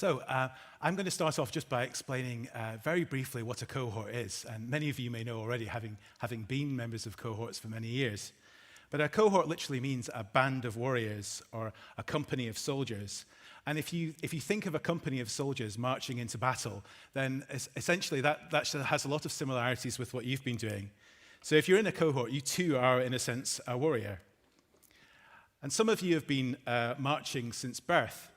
I'm going to start off just by explaining very briefly what a cohort is. And many of you may know already, having been members of cohorts for many years. But a cohort literally means a band of warriors or a company of soldiers. And if you think of a company of soldiers marching into battle, then essentially that has a lot of similarities with what you've been doing. So if you're in a cohort, you too are, in a sense, a warrior. And some of you have been marching since birth.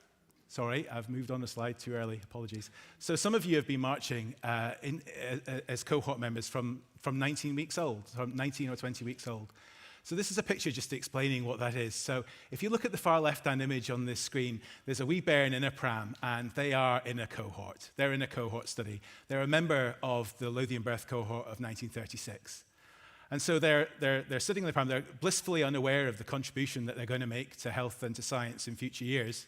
Sorry, I've moved on a slide too early. Apologies. So some of you have been marching as cohort members from 19 weeks old, from 19 or 20 weeks old. So this is a picture just explaining what that is. So if you look at the far left-hand image on this screen, there's a wee bairn in a pram, and they are in a cohort. They're in a cohort study. They're a member of the Lothian Birth cohort of 1936. And so they're sitting in the pram. They're blissfully unaware of the contribution that they're going to make to health and to science in future years.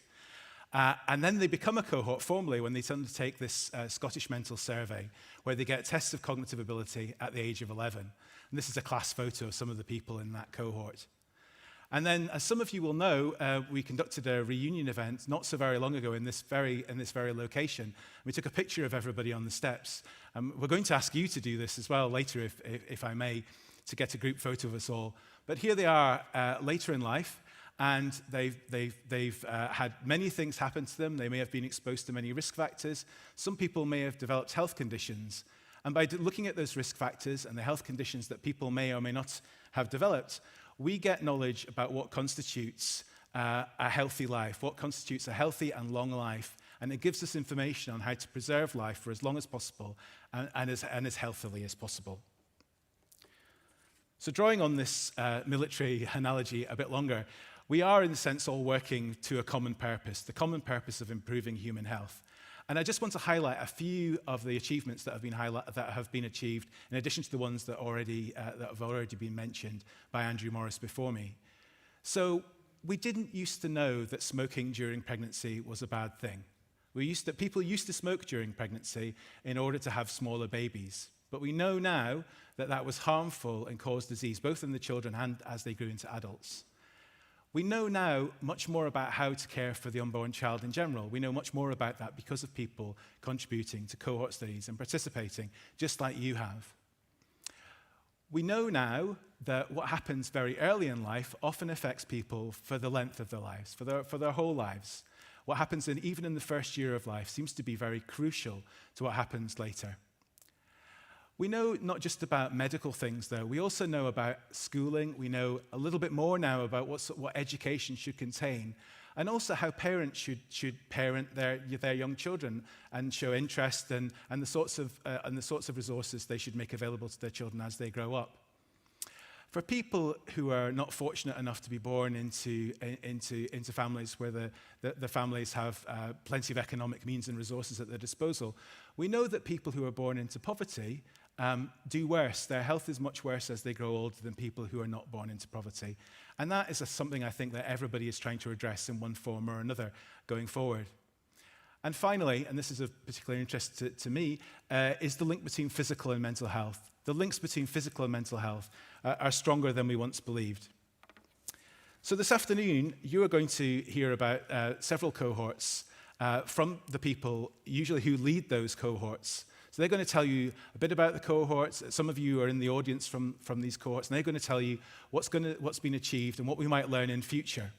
And then they become a cohort formally when they undertake this Scottish mental survey, where they get tests of cognitive ability at the age of 11. And this is a class photo of some of the people in that cohort. And then, as some of you will know, we conducted a reunion event not so very long ago in this very location. We took a picture of everybody on the steps. We're going to ask you to do this as well later, if I may, to get a group photo of us all. But here they are later in life. And they've had many things happen to them. They may have been exposed to many risk factors. Some people may have developed health conditions. And by looking at those risk factors and the health conditions that people may or may not have developed, we get knowledge about what constitutes a healthy life, what constitutes a healthy and long life. And it gives us information on how to preserve life for as long as possible and as healthily as possible. So drawing on this military analogy a bit longer, we are, in a sense, all working to a common purpose, the common purpose of improving human health. And I just want to highlight a few of the achievements that have been achieved, in addition to the ones that have already been mentioned by Andrew Morris before me. So we didn't used to know that smoking during pregnancy was a bad thing. People used to smoke during pregnancy in order to have smaller babies. But we know now that that was harmful and caused disease, both in the children and as they grew into adults. We know now much more about how to care for the unborn child in general. We know much more about that because of people contributing to cohort studies and participating, just like you have. We know now that what happens very early in life often affects people for the length of their lives, for their whole lives. What happens even in the first year of life seems to be very crucial to what happens later. We know not just about medical things, though. We also know about schooling. We know a little bit more now about what education should contain, and also how parents should parent their young children and show interest and the sorts of resources they should make available to their children as they grow up. For people who are not fortunate enough to be born into families where the families have plenty of economic means and resources at their disposal, we know that people who are born into poverty do worse. Their health is much worse as they grow older than people who are not born into poverty. And that is something I think that everybody is trying to address in one form or another going forward. And finally, and this is of particular interest to me, is the link between physical and mental health. The links between physical and mental health are stronger than we once believed. So this afternoon, you are going to hear about several cohorts from the people usually who lead those cohorts. So they're going to tell you a bit about the cohorts. Some of you are in the audience from these cohorts, and they're going to tell you what's been achieved and what we might learn in future.